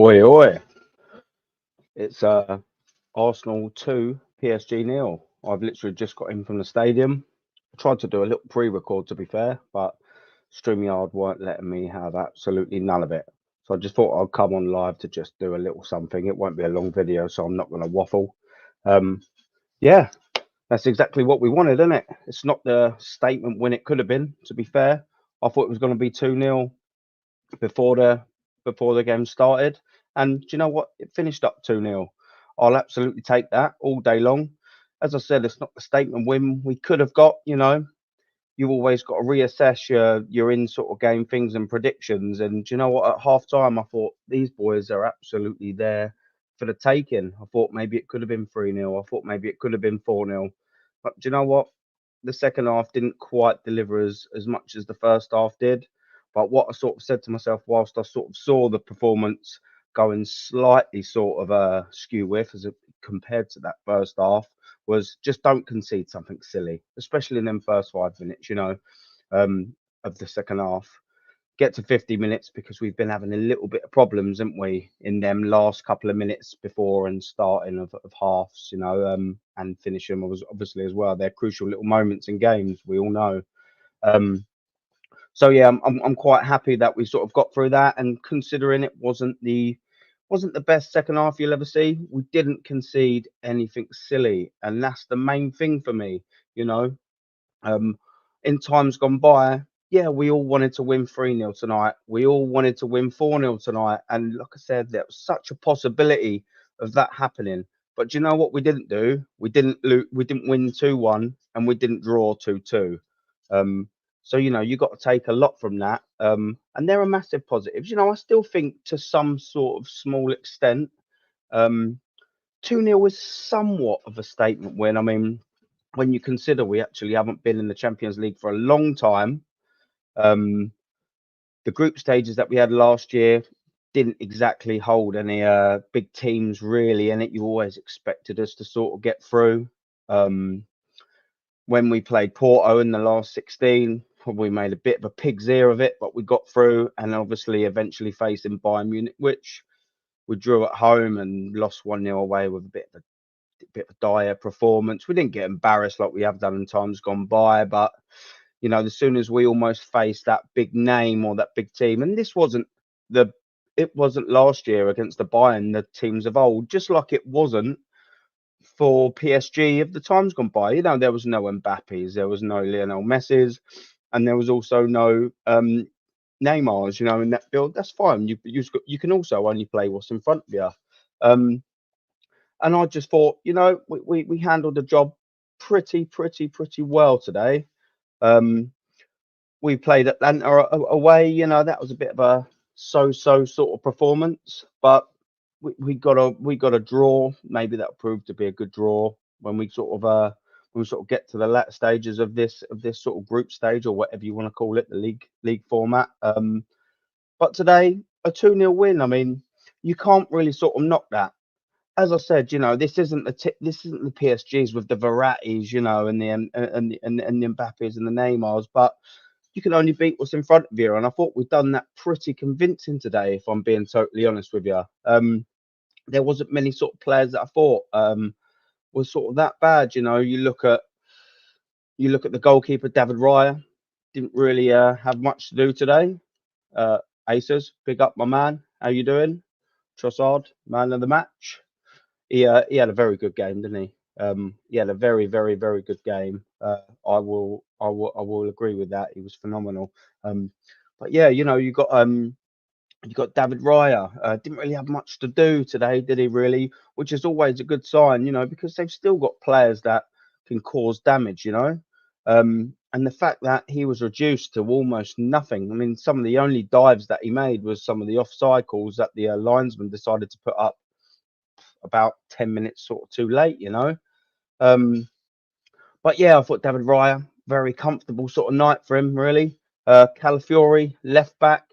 Oi, oi. It's Arsenal 2, PSG nil. I've literally just got in from the stadium. I tried to do a little pre-record to be fair, but StreamYard weren't letting me have absolutely none of it. So I just thought I'd come on live to just do a little something. It won't be a long video, so I'm not going to waffle. Um, yeah, that's exactly what we wanted, isn't it? It's not the statement win it could have been, to be fair. I thought it was going to be 2-0 before the game started. And do you know what? It finished up 2-0. I'll absolutely take that all day long. As I said, it's not the statement win we could have got, you always got to reassess your in sort of game things and predictions. And do you know what? At half time, I thought these boys are absolutely there for the taking. I thought maybe it could have been 3-0. I thought maybe it could have been 4-0. But do you know what? The second half didn't quite deliver as much as the first half did. But what I sort of said to myself whilst I sort of saw the performance going slightly sort of skew with as it, compared to that first half was just don't concede something silly, especially in them first 5 minutes, of the second half. Get to 50 minutes because we've been having a little bit of problems, haven't we, in them last couple of minutes before and starting of halves, and finishing was obviously as well. They're crucial little moments in games, we all know. Um, so yeah, I'm quite happy that we sort of got through that, and considering it wasn't the best second half you'll ever see, we didn't concede anything silly, and that's the main thing for me, you know. Um, in times gone by, yeah, we all wanted to win 3-0 tonight. We all wanted to win 4-0 tonight. And like I said, there was such a possibility of that happening. But do you know what we didn't do? We didn't win 2-1 and we didn't draw 2-2. So you got to take a lot from that. And there are massive positives. I still think to some sort of small extent, um, 2-0 is somewhat of a statement win. I mean, when you consider we actually haven't been in the Champions League for a long time, um, the group stages that we had last year didn't exactly hold any big teams really in it. You always expected us to sort of get through. Um, when we played Porto in the last 16, probably made a bit of a pig's ear of it, but we got through, and obviously eventually facing Bayern Munich, which we drew at home and lost 1-0 away with a bit of a dire performance. We didn't get embarrassed like we have done in times gone by, but as soon as we almost faced that big name or that big team, and it wasn't last year against the Bayern, the teams of old, just like it wasn't for PSG of the times gone by. There was no Mbappe's, there was no Lionel Messi's, and there was also no Neymar's. In that field. That's fine. You can also only play what's in front of you. Um, and I just thought, we handled the job pretty well today. Um, we played Atlanta away. That was a bit of a so-so sort of performance, but we got a draw. Maybe that proved to be a good draw when we sort of get to the latter stages of this sort of group stage or whatever you want to call it, the league format. But today a 2-0 win. I mean, you can't really sort of knock that. As I said, this isn't the PSGs with the Verrattis, and the Mbappes and the Neymars, but you can only beat what's in front of you. And I thought we've done that pretty convincing today, if I'm being totally honest with you. There wasn't many sort of players that I thought was sort of that bad. You look at the goalkeeper, David Raya, didn't really have much to do today. Aces, big up my man. How you doing? Trossard, man of the match. He had a very good game, didn't he? He had a very, very, very good game. I will agree with that. He was phenomenal. But yeah, you got David Raya. Didn't really have much to do today, did he? Really, which is always a good sign, because they've still got players that can cause damage. And the fact that he was reduced to almost nothing. I mean, some of the only dives that he made was some of the offside calls that the linesman decided to put up about 10 minutes sort of too late. Um, but yeah, I thought David Raya, very comfortable sort of night for him, really. Calafiori, left back.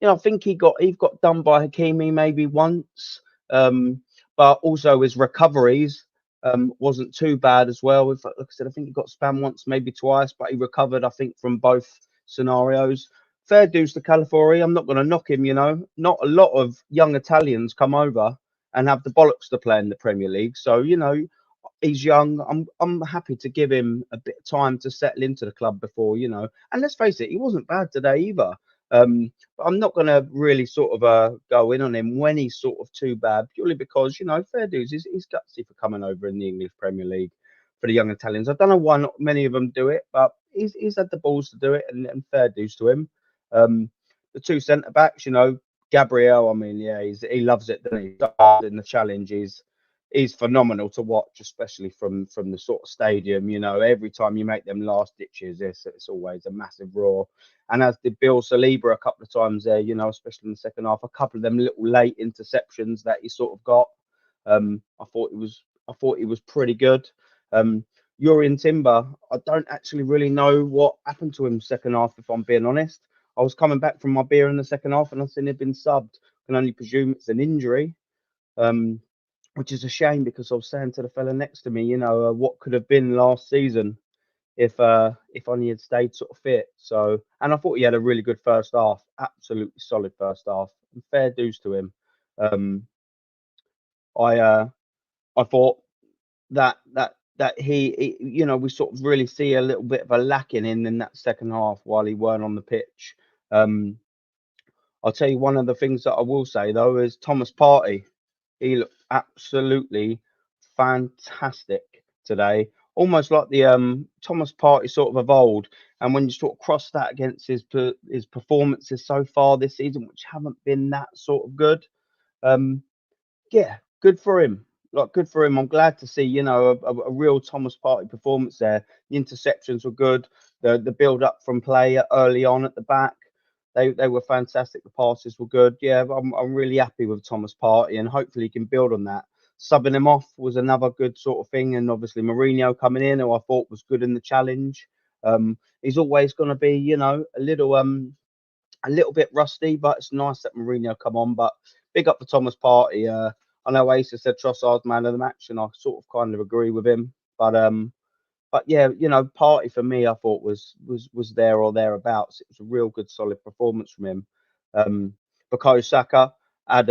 I think he got done by Hakimi maybe once, but also his recoveries wasn't too bad as well. Like I said, I think he got spam once, maybe twice, but he recovered, I think, from both scenarios. fair dues to Calafiori. I'm not going to knock him. Not a lot of young Italians come over and have the bollocks to play in the Premier League. So he's young. I'm happy to give him a bit of time to settle into the club before. And let's face it, he wasn't bad today either. But I'm not going to really sort of go in on him when he's sort of too bad, purely because fair dues. He's gutsy for coming over in the English Premier League for the young Italians. I don't know why not many of them do it, but he's had the balls to do it, and fair dues to him. The two centre backs, Gabriel. I mean, yeah, he loves it, doesn't he? In the challenge, he's phenomenal to watch, especially from the sort of stadium. Every time you make them last ditches, it's always a massive roar. And as did Bill Saliba a couple of times there, especially in the second half, a couple of them little late interceptions that he sort of got. I thought he was pretty good. Urian Timber, I don't actually really know what happened to him second half, if I'm being honest. I was coming back from my beer in the second half and I seen he'd been subbed. Can only presume it's an injury. Which is a shame, because I was saying to the fella next to me, what could have been last season if only he'd stayed sort of fit. So, and I thought he had a really good first half, absolutely solid first half, and fair dues to him. I thought that he we sort of really see a little bit of a lacking in that second half while he weren't on the pitch. I'll tell you one of the things that I will say though is Thomas Partey. He looked absolutely fantastic today, almost like the Thomas Partey sort of of old. And when you sort of cross that against his performances so far this season, which haven't been that sort of good, yeah, good for him. Like, good for him. I'm glad to see, a real Thomas Partey performance there. The interceptions were good. The build up from play early on at the back, they were fantastic. The passes were good. Yeah, I'm really happy with Thomas Partey, and hopefully he can build on that. Subbing him off was another good sort of thing, and obviously Mourinho coming in, who I thought was good in the challenge. He's always going to be, a little bit rusty, but it's nice that Mourinho come on. But big up for Thomas Partey. I know Asa said Trossard's man of the match, and I sort of kind of agree with him. But yeah, Partey for me, I thought was there or thereabouts. It was a real good, solid performance from him. Bukayo Saka had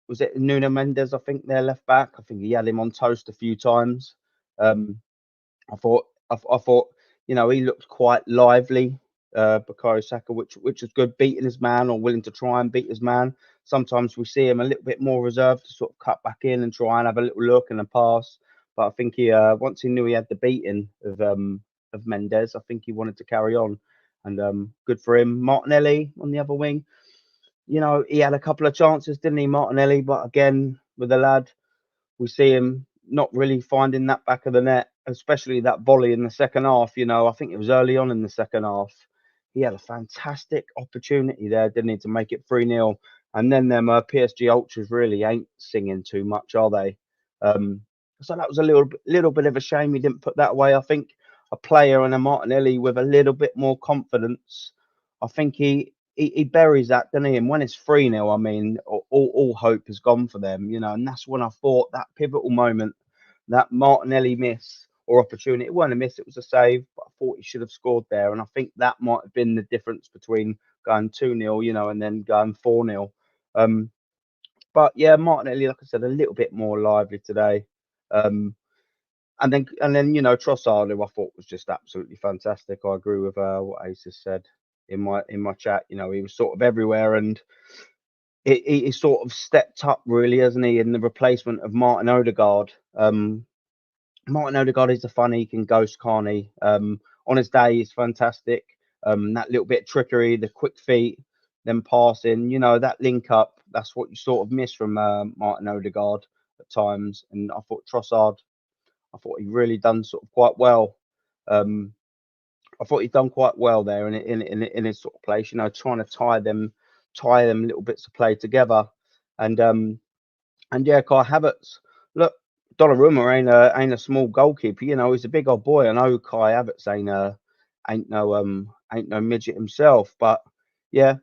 was it Nuno Mendes? I think their left back. I think he had him on toast a few times. I thought he looked quite lively. Bukayo Saka, which is good, beating his man or willing to try and beat his man. Sometimes we see him a little bit more reserved to sort of cut back in and try and have a little look and a pass. But I think he once he knew he had the beating of Mendes, I think he wanted to carry on, and good for him. Martinelli on the other wing, he had a couple of chances, didn't he, Martinelli? But again, with the lad, we see him not really finding that back of the net, especially that volley in the second half. I think it was early on in the second half. He had a fantastic opportunity there, didn't he, to make it 3-0. And then them PSG ultras really ain't singing too much, are they? So that was a little bit of a shame he didn't put that away. I think a player and a Martinelli with a little bit more confidence, I think he buries that, doesn't he? And when it's 3-0, I mean, all hope is gone for them, and that's when I thought that pivotal moment, that Martinelli miss or opportunity, it wasn't a miss, it was a save, but I thought he should have scored there. And I think that might have been the difference between going 2-0, and then going 4-0. But yeah, Martinelli, like I said, a little bit more lively today. And then Trossard, who I thought was just absolutely fantastic. I agree with what Ace has said in my chat. He was sort of everywhere, and he sort of stepped up, really, hasn't he, in the replacement of Martin Odegaard. Martin Odegaard is a fun. He can ghost, can't he? On his day, he's fantastic. That little bit of trickery, the quick feet, then passing, that link up. That's what you sort of miss from Martin Odegaard at times. And I thought Trossard, he really done sort of quite well. I thought he'd done quite well there in his sort of place, trying to tie them little bits of play together. And yeah, Kai Havertz. Look, Donnarumma ain't a small goalkeeper. He's a big old boy. I know Kai Havertz ain't no midget himself, but yeah,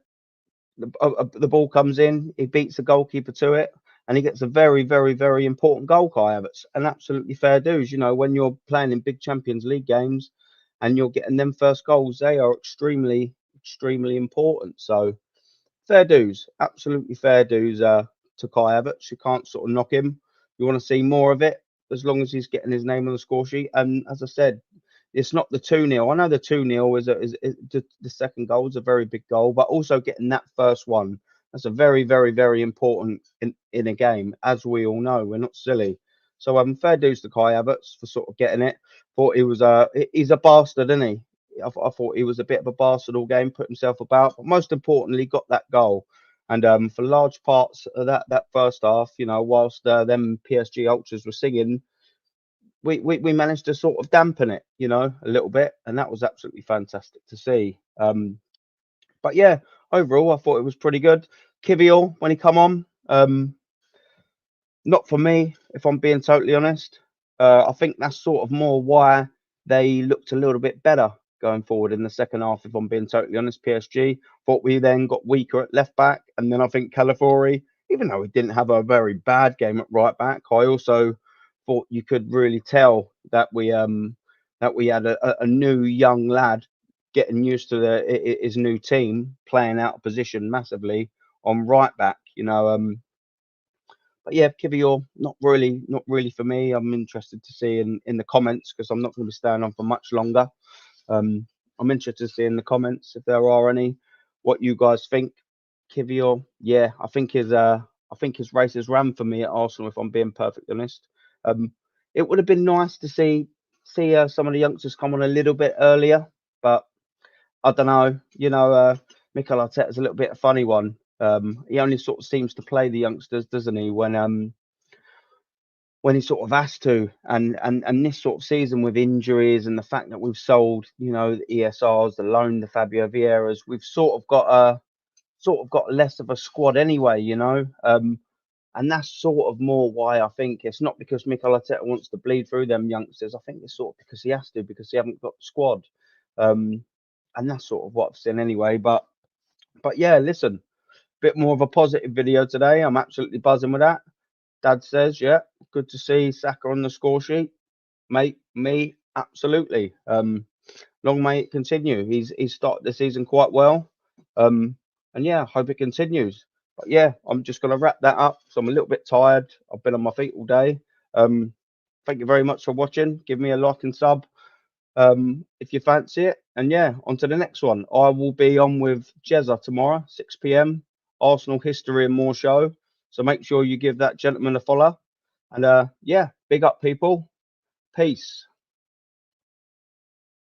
the ball comes in, he beats the goalkeeper to it, and he gets a very, very, very important goal, Kai Havertz, and absolutely fair dues. When you're playing in big Champions League games and you're getting them first goals, they are extremely, extremely important. So fair dues, absolutely fair dues to Kai Havertz. You can't sort of knock him. You want to see more of it as long as he's getting his name on the score sheet. And as I said, it's not the 2-0. I know the 2-0 is the second goal is a very big goal, but also getting that first one, that's a very, very, very important in a game, as we all know. We're not silly. So fair dues to Kai Havertz for sort of getting it. Thought he was he's a bastard, isn't he? I thought he was a bit of a bastard all game, put himself about, but most importantly, got that goal. And for large parts of that first half, you know, whilst them PSG ultras were singing, we managed to sort of dampen it, you know, a little bit, and that was absolutely fantastic to see. But yeah, overall, I thought it was pretty good. Kivior, when he come on, not for me, if I'm being totally honest. I think that's sort of more why they looked a little bit better going forward in the second half, if I'm being totally honest. PSG thought we then got weaker at left back, and then I think Calafiori, even though he didn't have a very bad game at right back, I also thought you could really tell that we had a new young lad getting used to his new team, playing out of position massively on right back, you know. But yeah, Kivior, not really for me. I'm interested to see in the comments, because I'm not going to be staying on for much longer. I'm interested to see in the comments, if there are any, what you guys think. Kivior, yeah, I think his race has ran for me at Arsenal, if I'm being perfectly honest. It would have been nice to see some of the youngsters come on a little bit earlier, but I don't know. You know, Mikel Arteta's a little bit a funny one. He only sort of seems to play the youngsters, doesn't he, when he sort of has to, and this sort of season with injuries and the fact that we've sold, you know, the ESRs, the loan, the Fabio Vieiras, we've sort of got less of a squad anyway, you know. And that's sort of more why I think it's not because Mikel Arteta wants to bleed through them youngsters. I think it's sort of because he has to, because he haven't got the squad. And that's sort of what I've seen anyway. But yeah, listen, bit more of a positive video today. I'm absolutely buzzing with that. Dad says, yeah, good to see Saka on the score sheet. Mate, me, absolutely. Long may it continue. He's started the season quite well. And yeah, hope it continues. But yeah, I'm just gonna wrap that up. So I'm a little bit tired. I've been on my feet all day. Thank you very much for watching. Give me a like and sub if you fancy it. And yeah, on to the next one. I will be on with Jezza tomorrow, 6 p.m. Arsenal history and more show. So make sure you give that gentleman a follow. And yeah, big up, people. Peace.